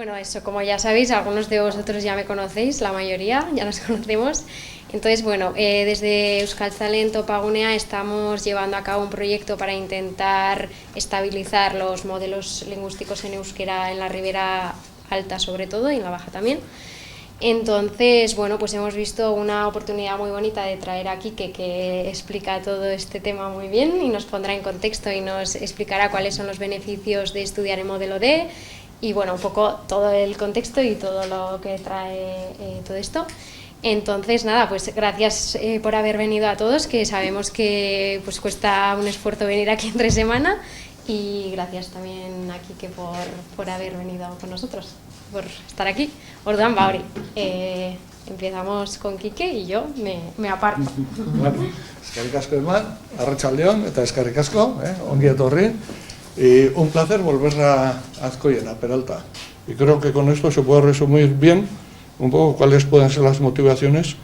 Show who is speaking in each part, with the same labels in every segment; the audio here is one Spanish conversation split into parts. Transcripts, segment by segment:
Speaker 1: Bueno, eso, como ya sabéis, algunos de vosotros ya me conocéis, la mayoría ya nos conocemos. Entonces, bueno, desde Euskaltzale Topagunea estamos llevando a cabo un proyecto para intentar estabilizar los modelos lingüísticos en euskera en la Ribera Alta sobre todo y en la Baja también. Entonces, bueno, pues hemos visto una oportunidad muy bonita de traer a Quique, que explica todo este tema muy bien y nos pondrá en contexto y nos explicará cuáles son los beneficios de estudiar en modelo D y, bueno, un poco todo el contexto y todo lo que trae todo esto. Entonces, nada, pues gracias por haber venido a todos, que sabemos que pues cuesta un esfuerzo venir aquí entre semana, y gracias también a Quique por haber venido con nosotros, por estar aquí. Orduan, hori, empezamos con Quique y yo me aparto.
Speaker 2: Bueno, eskerrik asko eman, arratsaldeon eta eskerrik asko, ongi etorri. Y un placer volver a Azkoiena, Peralta. Y creo que con esto se puede resumir bien un poco cuáles pueden ser las motivaciones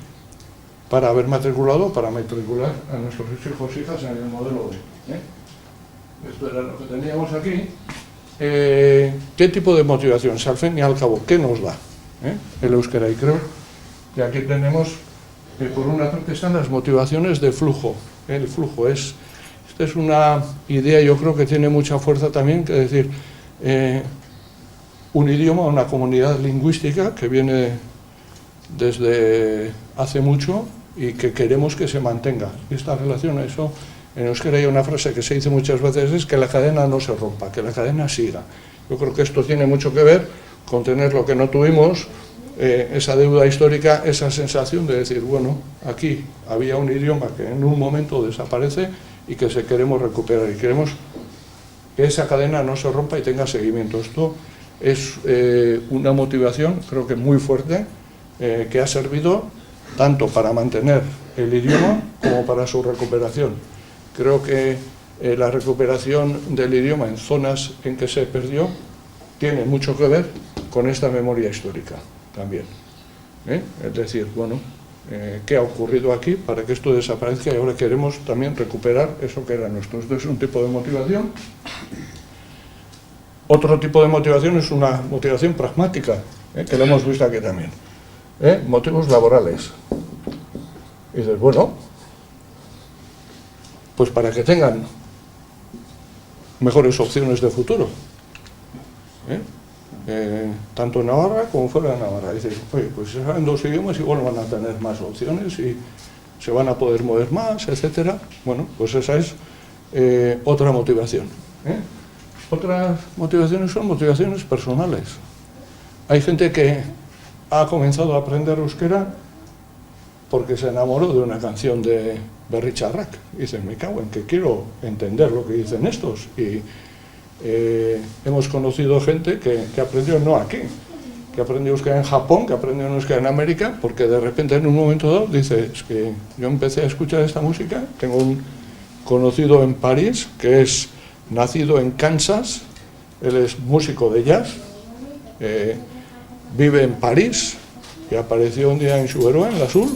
Speaker 2: para haber matriculado, para matricular a nuestros hijos e hijas en el modelo D. Esto era lo que teníamos aquí. ¿Qué tipo de motivación? Al fin y al cabo, ¿qué nos da el euskera? Y creo que aquí tenemos, por una parte, están las motivaciones de flujo. El flujo esta es una idea, yo creo que tiene mucha fuerza también, que decir, un idioma, una comunidad lingüística que viene desde hace mucho y que queremos que se mantenga. Y esta relación, eso, en euskera hay una frase que se dice muchas veces, es que la cadena no se rompa, que la cadena siga. Yo creo que esto tiene mucho que ver con tener lo que no tuvimos, esa deuda histórica, esa sensación de decir, bueno, aquí había un idioma que en un momento desaparece y que se queremos recuperar y queremos que esa cadena no se rompa y tenga seguimiento. Esto es una motivación, creo que muy fuerte, que ha servido tanto para mantener el idioma como para su recuperación. Creo que la recuperación del idioma en zonas en que se perdió tiene mucho que ver con esta memoria histórica también. Es decir, bueno, ¿qué ha ocurrido aquí para que esto desaparezca? Y ahora queremos también recuperar eso que era nuestro. Esto es un tipo de motivación. Otro tipo de motivación es una motivación pragmática, que lo hemos visto aquí también. Motivos laborales. Y dices, bueno, pues para que tengan mejores opciones de futuro. Tanto en Navarra como fuera de Navarra. Dices, oye, pues si saben dos idiomas igual van a tener más opciones y se van a poder mover más, etcétera. Bueno, pues esa es otra motivación. Otras motivaciones son motivaciones personales. Hay gente que ha comenzado a aprender euskera porque se enamoró de una canción de Berri Txarrak. Dice, me cago en que quiero entender lo que dicen estos. Y hemos conocido gente que aprendió no aquí, que aprendió euskera en Japón, que aprendió euskera en América, porque de repente en un momento dado dice, es que yo empecé a escuchar esta música. Tengo un conocido en París que es nacido en Kansas, él es músico de jazz, vive en París y apareció un día en Xuberoa, en la Sur,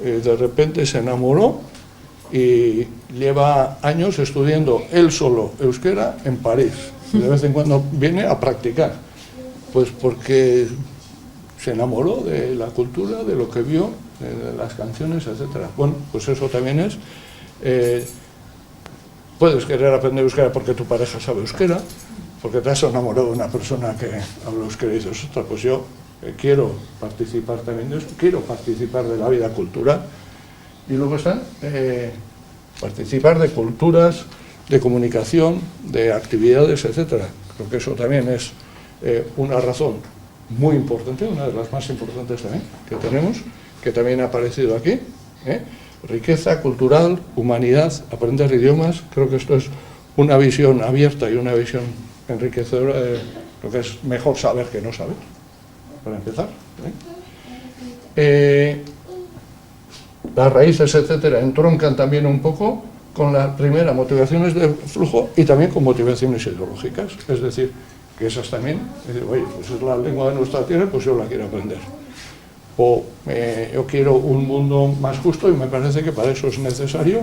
Speaker 2: de repente se enamoró y lleva años estudiando él solo euskera en París. Y de vez en cuando viene a practicar, pues porque se enamoró de la cultura, de lo que vio, de las canciones, etcétera. Bueno, pues eso también es. Puedes querer aprender euskera porque tu pareja sabe euskera, porque te has enamorado de una persona que habla euskera y dices, ostras, pues yo quiero participar también de eso, quiero participar de la vida cultural. Y luego están participar de culturas, de comunicación, de actividades, etcétera. Creo que eso también es una razón muy importante, una de las más importantes también que tenemos, que también ha aparecido aquí. Riqueza cultural, humanidad, aprender idiomas. Creo que esto es una visión abierta y una visión enriquecedora de lo que es mejor saber que no saber, para empezar. Las raíces, etcétera, entroncan también un poco con la primera, motivaciones de flujo, y también con motivaciones ideológicas. Es decir, que esas también, oye, pues es la lengua de nuestra tierra, pues yo la quiero aprender. O yo quiero un mundo más justo y me parece que para eso es necesario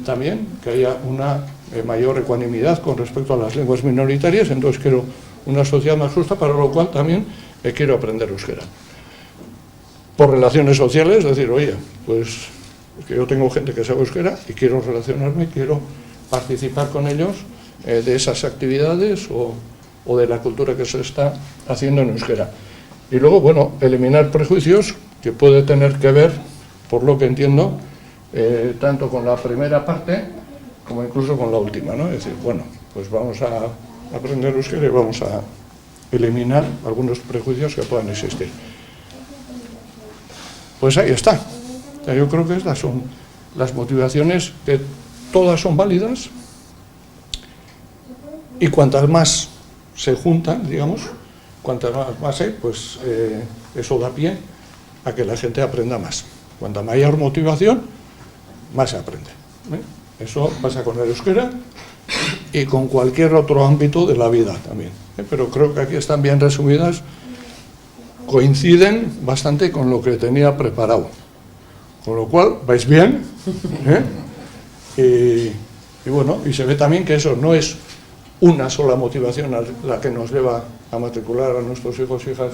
Speaker 2: también que haya una mayor ecuanimidad con respecto a las lenguas minoritarias. Entonces quiero una sociedad más justa, para lo cual también quiero aprender euskera. Por relaciones sociales, es decir, oye, pues que yo tengo gente que sabe euskera y quiero relacionarme, quiero participar con ellos de esas actividades o de la cultura que se está haciendo en euskera. Y luego, bueno, eliminar prejuicios, que puede tener que ver, por lo que entiendo, tanto con la primera parte como incluso con la última, ¿no? Es decir, bueno, pues vamos a aprender euskera y vamos a eliminar algunos prejuicios que puedan existir. Pues ahí está. Yo creo que estas son las motivaciones, que todas son válidas, y cuantas más se juntan, digamos, cuantas más hay, pues eso da pie a que la gente aprenda más. Cuanta mayor motivación, más se aprende. Eso pasa con el euskera y con cualquier otro ámbito de la vida también. Pero creo que aquí están bien resumidas, coinciden bastante con lo que tenía preparado. Con lo cual, vais bien, y bueno, y se ve también que eso no es una sola motivación la que nos lleva a matricular a nuestros hijos e hijas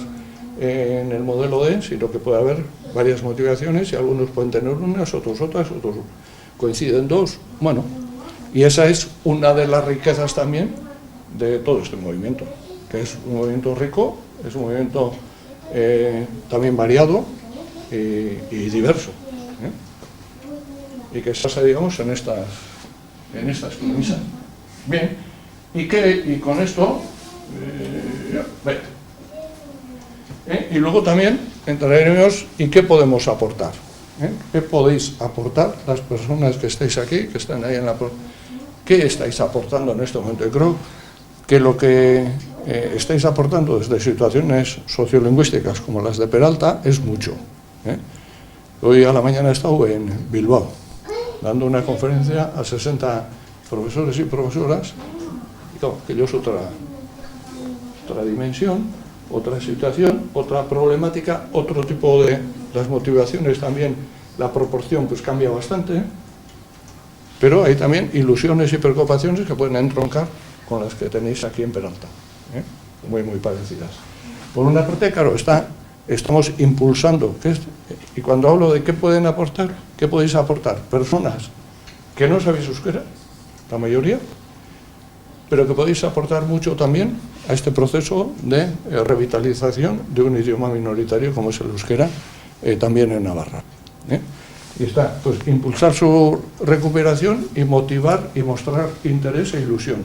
Speaker 2: en el modelo D, sino que puede haber varias motivaciones y algunos pueden tener unas, otros otras, otros coinciden dos. Bueno, y esa es una de las riquezas también de todo este movimiento, que es un movimiento rico, es un movimiento también variado y diverso, y que se basa, digamos, en estas premisas. Bien, y con esto y luego también entraremos en qué podemos aportar, qué podéis aportar las personas que estáis aquí, que están ahí en la... ¿Qué estáis aportando en este momento? Yo creo que lo que estáis aportando desde situaciones sociolingüísticas como las de Peralta es mucho. Hoy a la mañana he estado en Bilbao dando una conferencia a 60 profesores y profesoras, y claro, que yo es otra dimensión, otra situación, otra problemática, otro tipo de... Las motivaciones también, la proporción pues cambia bastante, pero hay también ilusiones y preocupaciones que pueden entroncar con las que tenéis aquí en Peralta, muy parecidas. Por una parte, claro, estamos impulsando, y cuando hablo de qué pueden aportar, ¿qué podéis aportar? Personas que no sabéis euskera, la mayoría, pero que podéis aportar mucho también a este proceso de revitalización de un idioma minoritario como es el euskera, también en Navarra. Y está, pues, impulsar su recuperación y motivar y mostrar interés e ilusión.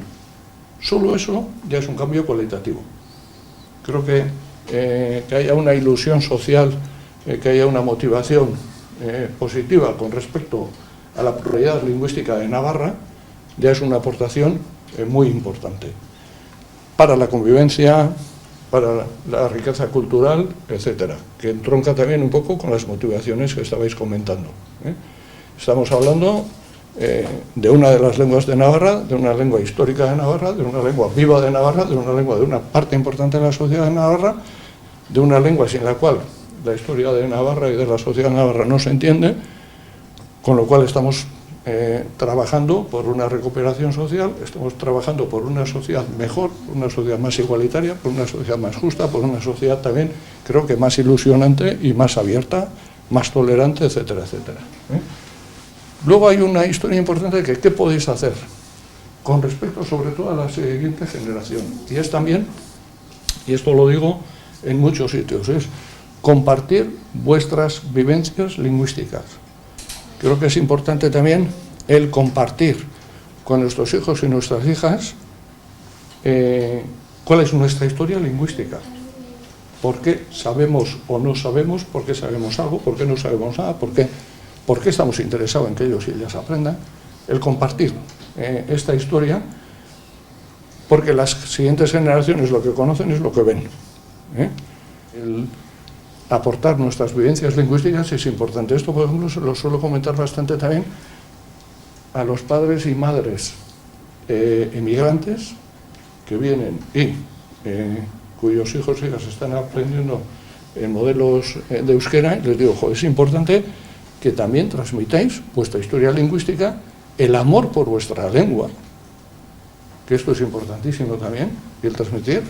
Speaker 2: Solo eso ya es un cambio cualitativo. Creo que haya una ilusión social, que haya una motivación positiva con respecto a la pluralidad lingüística de Navarra, ya es una aportación muy importante para la convivencia, para la riqueza cultural, etcétera, que entronca también un poco con las motivaciones que estabais comentando. Estamos hablando de una de las lenguas de Navarra, de una lengua histórica de Navarra, de una lengua viva de Navarra, de una lengua de una parte importante de la sociedad de Navarra, de una lengua sin la cual la historia de Navarra y de la sociedad de Navarra no se entiende, con lo cual estamos trabajando por una recuperación social, estamos trabajando por una sociedad mejor, por una sociedad más igualitaria, por una sociedad más justa, por una sociedad también, creo que más ilusionante y más abierta, más tolerante, etcétera, etcétera. Luego hay una historia importante de qué podéis hacer con respecto sobre todo a la siguiente generación, y es también, y esto lo digo en muchos sitios, es compartir vuestras vivencias lingüísticas. Creo que es importante también el compartir con nuestros hijos y nuestras hijas cuál es nuestra historia lingüística. ¿Por qué sabemos o no sabemos? ¿Por qué sabemos algo? ¿Por qué no sabemos nada? ¿Por qué estamos interesados en que ellos y ellas aprendan? El compartir esta historia, porque las siguientes generaciones lo que conocen es lo que ven. El aportar nuestras vivencias lingüísticas es importante. Esto, por ejemplo, lo suelo comentar bastante también a los padres y madres emigrantes que vienen y cuyos hijos e hijas están aprendiendo en modelos de euskera. Les digo, es importante que también transmitáis vuestra historia lingüística, el amor por vuestra lengua, que esto es importantísimo también, y el transmitir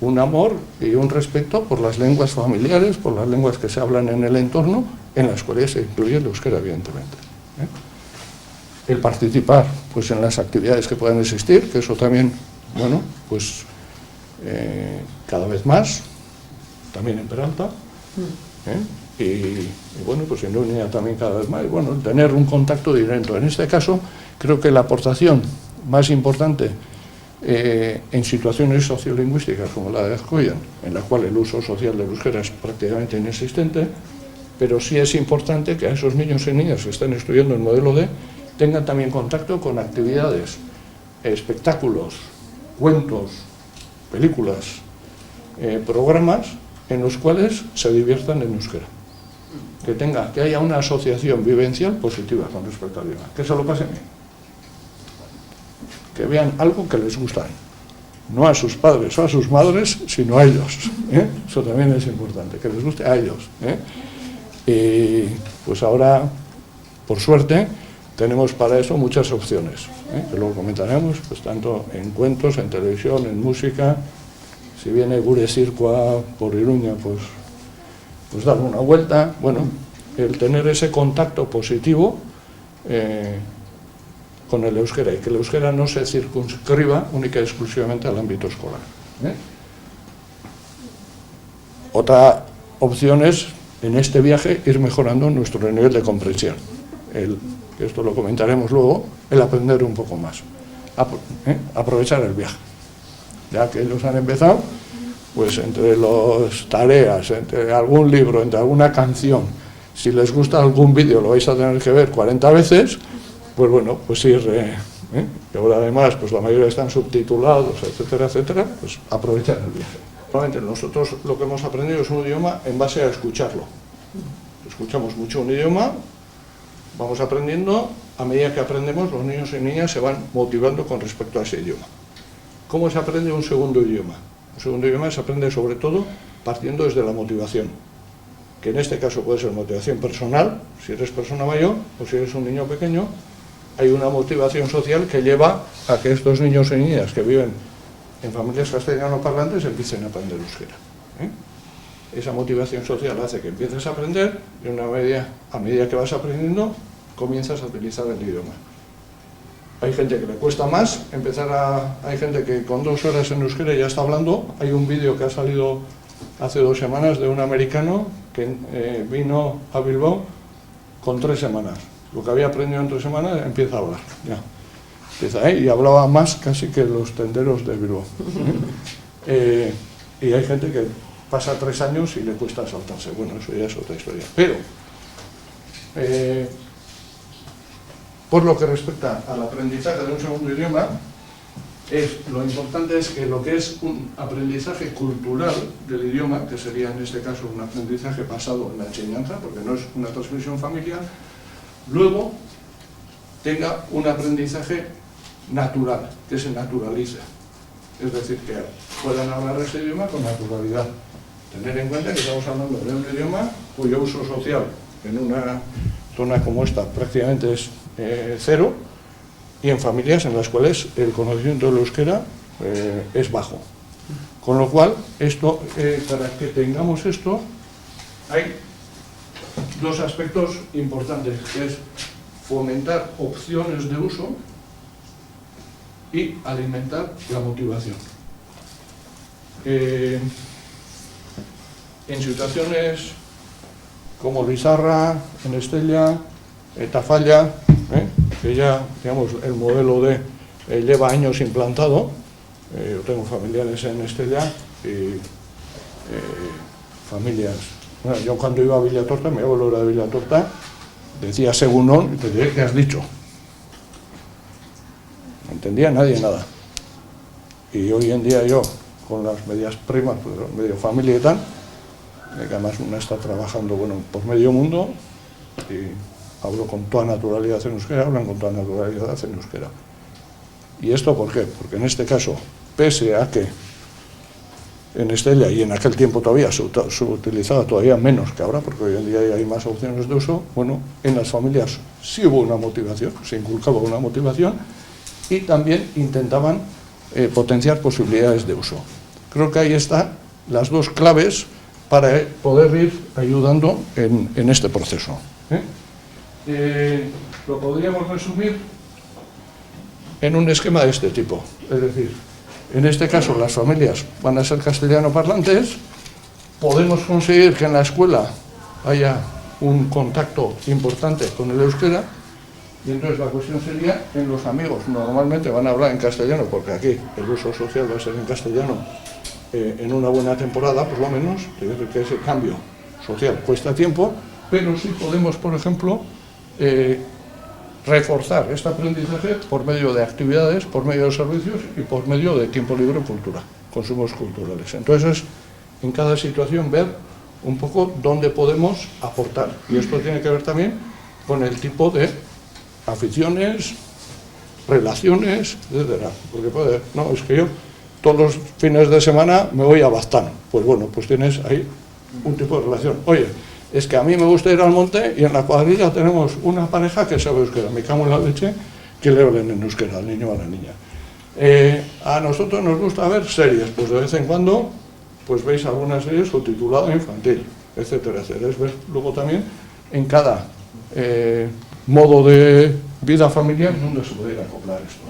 Speaker 2: un amor y un respeto por las lenguas familiares, por las lenguas que se hablan en el entorno, en las cuales se incluye el euskera, evidentemente. El participar pues, en las actividades que puedan existir, que eso también, bueno, pues cada vez más, también en Peralta, y bueno, pues en Unia también cada vez más, y bueno, tener un contacto directo. En este caso, creo que la aportación más importante en situaciones sociolingüísticas como la de Azcoian, en la cual el uso social del euskera es prácticamente inexistente, pero sí es importante que a esos niños y niñas que están estudiando el modelo D tengan también contacto con actividades, espectáculos, cuentos, películas, programas en los cuales se diviertan en euskera. Que haya una asociación vivencial positiva con respecto al idioma, que se lo pasen bien, que vean algo que les gusta, no a sus padres o a sus madres, sino a ellos, eso también es importante, que les guste a ellos. Y pues ahora, por suerte, tenemos para eso muchas opciones, que luego comentaremos, pues tanto en cuentos, en televisión, en música. Si viene Gure Zirkoa por Iruña, pues darle una vuelta. Bueno, el tener ese contacto positivo con el euskera, y que el euskera no se circunscriba única y exclusivamente al ámbito escolar. Otra opción es, en este viaje, ir mejorando nuestro nivel de comprensión. Que esto lo comentaremos luego, el aprender un poco más. Aprovechar el viaje. Ya que ellos han empezado, pues entre las tareas, entre algún libro, entre alguna canción, si les gusta algún vídeo lo vais a tener que ver 40 veces, pues bueno, pues ir, que ahora además pues la mayoría están subtitulados, etcétera, etcétera, pues aprovechar el viaje. Probablemente nosotros lo que hemos aprendido es un idioma en base a escucharlo. Escuchamos mucho un idioma, vamos aprendiendo, a medida que aprendemos los niños y niñas se van motivando con respecto a ese idioma. ¿Cómo se aprende un segundo idioma? Un segundo idioma se aprende sobre todo partiendo desde la motivación, que en este caso puede ser motivación personal, si eres persona mayor o si eres un niño pequeño. Hay una motivación social que lleva a que estos niños y niñas que viven en familias castellano-parlantes empiecen a aprender euskera. Esa motivación social hace que empieces a aprender y a medida que vas aprendiendo comienzas a utilizar el idioma. Hay gente que le cuesta más hay gente que con 2 horas en euskera ya está hablando. Hay un vídeo que ha salido hace 2 semanas de un americano que vino a Bilbao con 3 semanas. Lo que había aprendido en 3 semanas empieza a hablar. Ya. Empieza, y hablaba más casi que los tenderos de Bilbao. Y hay gente que pasa 3 años y le cuesta saltarse. Bueno, eso ya es otra historia. Pero por lo que respecta al aprendizaje de un segundo idioma, lo importante es que lo que es un aprendizaje cultural del idioma, que sería en este caso un aprendizaje basado en la enseñanza, porque no es una transmisión familiar, luego tenga un aprendizaje natural, que se naturalice. Es decir, que puedan hablar ese idioma con naturalidad. Tener en cuenta que estamos hablando de un idioma cuyo uso social en una zona como esta prácticamente es 0, y en familias en las cuales el conocimiento del euskera es bajo. Con lo cual, para que tengamos esto, hay 2 aspectos importantes, que es fomentar opciones de uso y alimentar la motivación. En situaciones como Lizarra, en Estella, Tafalla, que ya, digamos, el modelo D lleva años implantado. Yo tengo familiares en Estella y familias. Bueno, yo cuando iba a Villatorta, mi abuelo era de Villatorta, decía según y te diré qué has dicho. No entendía nadie nada. Y hoy en día yo, con las medias primas, pues, medio familia y tal, que además una está trabajando, bueno, por medio mundo, y hablo con toda naturalidad en euskera, hablan con toda naturalidad en euskera. ¿Y esto por qué? Porque en este caso, pese a que en Estella y en aquel tiempo todavía se utilizaba todavía menos que ahora, porque hoy en día hay más opciones de uso, bueno, en las familias sí hubo una motivación, se inculcaba una motivación, y también intentaban potenciar posibilidades de uso. Creo que ahí están las dos claves para poder ir ayudando en este proceso. Lo podríamos resumir en un esquema de este tipo, es decir, en este caso las familias van a ser castellano parlantes, podemos conseguir que en la escuela haya un contacto importante con el euskera, y entonces la cuestión sería, en los amigos normalmente van a hablar en castellano, porque aquí el uso social va a ser en castellano en una buena temporada, por lo menos, que ese cambio social cuesta tiempo, pero sí podemos, por ejemplo, reforzar este aprendizaje por medio de actividades, por medio de servicios y por medio de tiempo libre o cultura, consumos culturales. Entonces, en cada situación ver un poco dónde podemos aportar, y esto tiene que ver también con el tipo de aficiones, relaciones, etcétera. Porque puede, no, es que yo todos los fines de semana me voy a Baztán. Pues bueno, pues tienes ahí un tipo de relación. Oye, es que a mí me gusta ir al monte y en la cuadrilla tenemos una pareja que sabe euskera. Me cago en la leche que le hablen en euskera al niño o a la niña. A nosotros nos gusta ver series, pues de vez en cuando pues veis algunas series subtitulada infantil, etcétera, etcétera. Es ver luego también en cada modo de vida familiar donde se puede acoplar esto.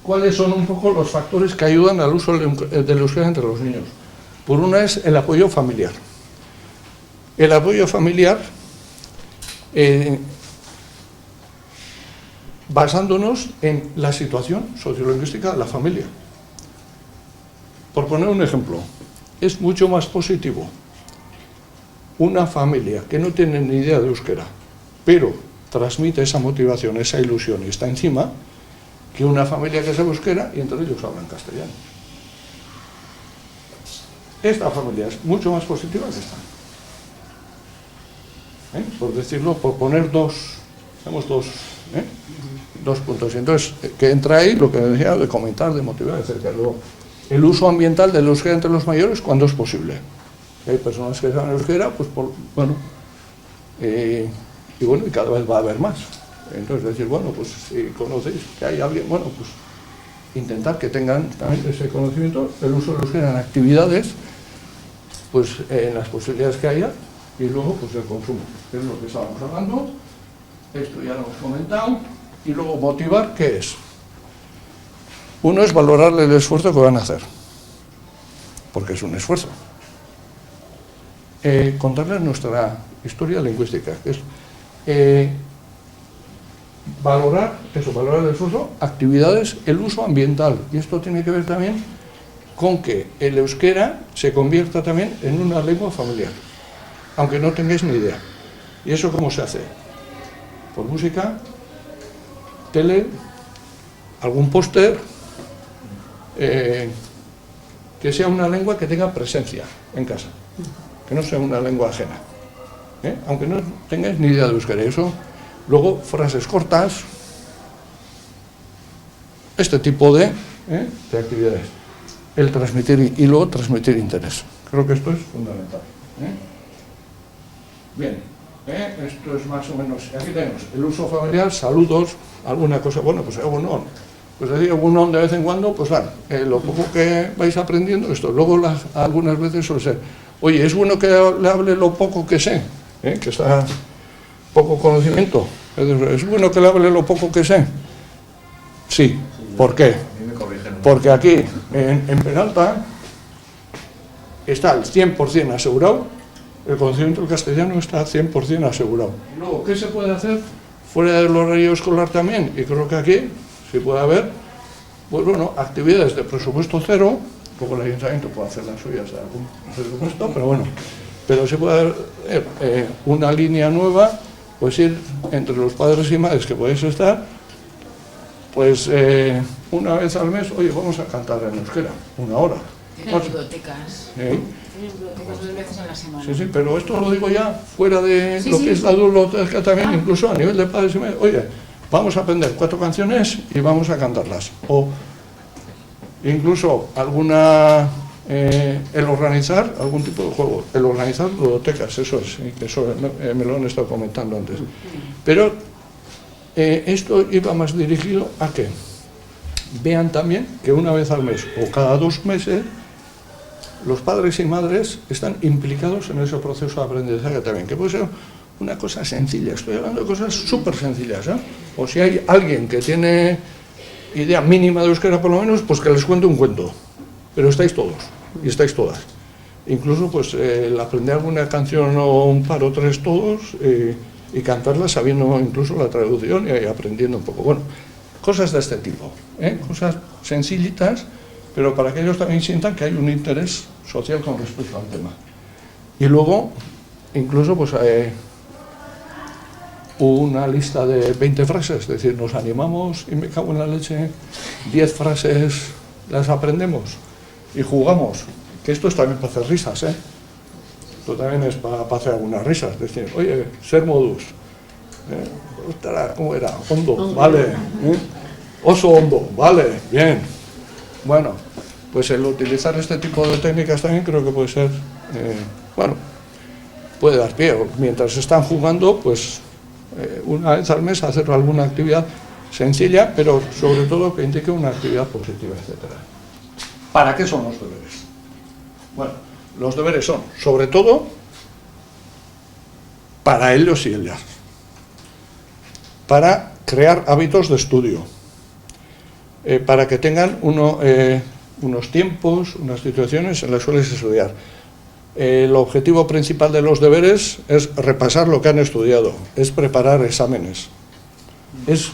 Speaker 2: ¿Cuáles son un poco los factores que ayudan al uso del euskera entre los niños? Por una es el apoyo familiar. El apoyo familiar, basándonos en la situación sociolingüística de la familia. Por poner un ejemplo, es mucho más positivo una familia que no tiene ni idea de euskera, pero transmite esa motivación, esa ilusión y está encima, que una familia que sabe euskera y entre ellos hablan castellano. Esta familia es mucho más positiva que esta. Por decirlo, por poner dos puntos. Entonces, que entra ahí lo que decía de comentar, de motivar, etc. Luego, el uso ambiental del euskera entre los mayores cuando es posible. Hay personas que saben euskera, pues y cada vez va a haber más. Entonces decir, bueno, pues si conocéis que hay alguien, bueno, pues intentar que tengan también ese conocimiento, el uso del euskera en actividades, pues en las posibilidades que haya, y luego pues el consumo, que es lo que estábamos hablando, esto ya lo hemos comentado, y luego motivar, ¿qué es? Uno es valorarle el esfuerzo que van a hacer, porque es un esfuerzo. Contarles nuestra historia lingüística, que es valorar el esfuerzo, actividades, el uso ambiental, y esto tiene que ver también con que el euskera se convierta también en una lengua familiar, aunque no tengáis ni idea. ¿Y eso cómo se hace? Por música, tele, algún póster, que sea una lengua que tenga presencia en casa, que no sea una lengua ajena, aunque no tengáis ni idea de euskera. Eso, luego frases cortas, este tipo de actividades, el transmitir y luego transmitir interés. Creo que esto es fundamental. Bien, esto es más o menos, aquí tenemos el uso familiar, saludos, alguna cosa, bueno, pues egunon, pues decir egunon de vez en cuando, pues vale, lo poco que vais aprendiendo esto, luego algunas veces suele ser, oye, es bueno que le hable lo poco que sé, que está poco conocimiento, es bueno que le hable lo poco que sé. Sí, ¿por qué? Porque aquí, en Peralta, está al 100% asegurado, el conocimiento del castellano está al 100% asegurado. Luego, ¿qué se puede hacer fuera del horario escolar también? Y creo que aquí sí puede haber, pues bueno, actividades de presupuesto cero, luego el ayuntamiento puede hacer las suyas de algún presupuesto, pero bueno, pero se puede haber una línea nueva, pues ir entre los padres y madres que podéis estar, pues una vez al mes, oye, vamos a cantar en euskera, una hora.
Speaker 3: Tienen bibliotecas. Tienen bibliotecas 2 veces en la semana.
Speaker 2: Sí, sí, pero esto lo digo ya fuera de
Speaker 3: Sí,
Speaker 2: lo
Speaker 3: sí,
Speaker 2: que es
Speaker 3: sí.
Speaker 2: la biblioteca también, incluso a nivel de padres y madres. Oye, vamos a aprender 4 canciones y vamos a cantarlas. O incluso alguna, el organizar algún tipo de juego, el organizar bibliotecas, eso es, que eso me lo han estado comentando antes. Pero esto iba más dirigido a que vean también que una vez al mes o cada 2 meses los padres y madres están implicados en ese proceso de aprendizaje también, que puede ser una cosa sencilla, estoy hablando de cosas súper sencillas, ¿eh? O si hay alguien que tiene idea mínima de euskera por lo menos, pues que les cuente un cuento, pero estáis todos y estáis todas. Incluso pues el aprender alguna canción o un par o tres todos y cantarla sabiendo incluso la traducción y aprendiendo un poco. Bueno, cosas de este tipo, cosas sencillitas, pero para que ellos también sientan que hay un interés social con respecto al tema. Y luego, incluso pues una lista de 20 frases, es decir, nos animamos y me cago en la leche, 10 frases las aprendemos y jugamos, que esto es también para hacer risas, esto también es para hacer algunas risas, es decir, oye, ser modus, ¿cómo era? Hondo, vale, oso hondo, vale, bien, bueno, pues el utilizar este tipo de técnicas también creo que puede ser, bueno, puede dar pie, mientras están jugando, pues una vez al mes hacer alguna actividad sencilla, pero sobre todo que indique una actividad positiva, etc. ¿Para qué son los deberes? Bueno, los deberes son, sobre todo, para ellos y ellas, para crear hábitos de estudio, para que tengan unos tiempos, unas situaciones en las cuales estudiar. El objetivo principal de los deberes es repasar lo que han estudiado, es preparar exámenes, es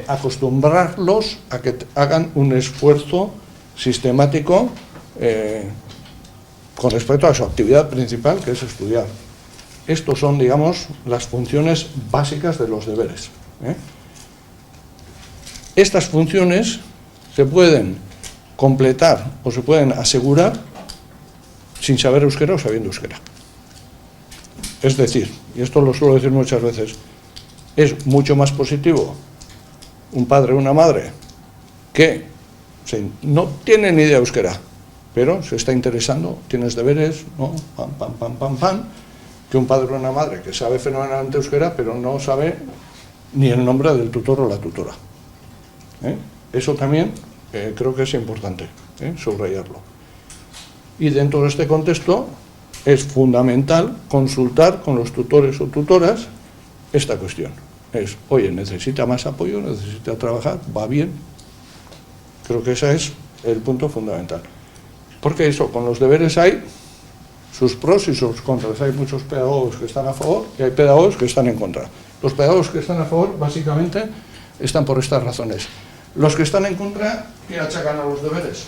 Speaker 2: acostumbrarlos a que hagan un esfuerzo sistemático con respecto a su actividad principal, que es estudiar. Estos son, digamos, las funciones básicas de los deberes. Estas funciones se pueden completar o se pueden asegurar sin saber euskera o sabiendo euskera. Es decir, y esto lo suelo decir muchas veces, es mucho más positivo un padre o una madre que no tiene ni idea de euskera, pero se está interesando, tienes deberes, ¿no? Pam, pam, pam, pam, pam, que un padre o una madre que sabe fenomenalmente euskera, pero no sabe ni el nombre del tutor o la tutora. Eso también creo que es importante, subrayarlo. Y dentro de este contexto es fundamental consultar con los tutores o tutoras esta cuestión. Es, oye, necesita más apoyo, necesita trabajar, va bien. Creo que ese es el punto fundamental. Porque eso, con los deberes hay sus pros y sus contras. Hay muchos pedagogos que están a favor y hay pedagogos que están en contra. Los pedagogos que están a favor, básicamente, están por estas razones. Los que están en contra, ¿qué achacan a los deberes?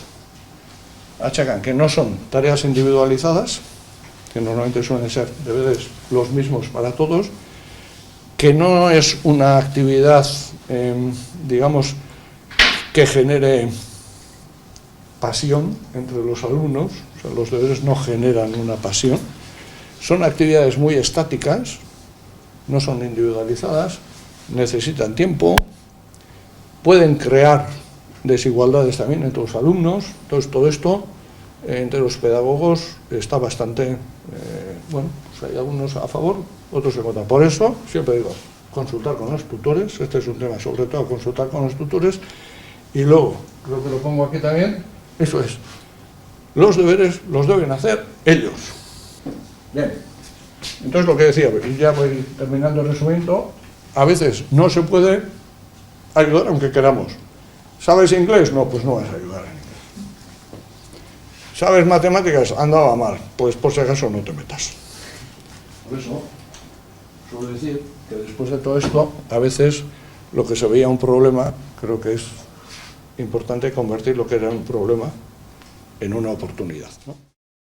Speaker 2: Achacan que no son tareas individualizadas, que normalmente suelen ser deberes los mismos para todos, que no es una actividad, digamos, que genere pasión entre los alumnos, o sea, los deberes no generan una pasión, son actividades muy estáticas, no son individualizadas, necesitan tiempo, pueden crear desigualdades también entre los alumnos. Entonces todo esto entre los pedagogos está bastante, bueno, pues hay algunos a favor, otros en contra. Por eso siempre digo, consultar con los tutores, este es un tema sobre todo consultar con los tutores, y luego, creo que lo pongo aquí también, eso es, los deberes los deben hacer ellos. Bien, entonces lo que decía, y ya voy terminando el resumiendo, a veces no se puede ayudar aunque queramos. ¿Sabes inglés? No, pues no vas a ayudar en inglés. ¿Sabes matemáticas? Andaba mal, pues por si acaso no te metas. Por eso, suelo decir que después de todo esto, a veces lo que se veía un problema, creo que es importante convertir lo que era un problema en una oportunidad, ¿no?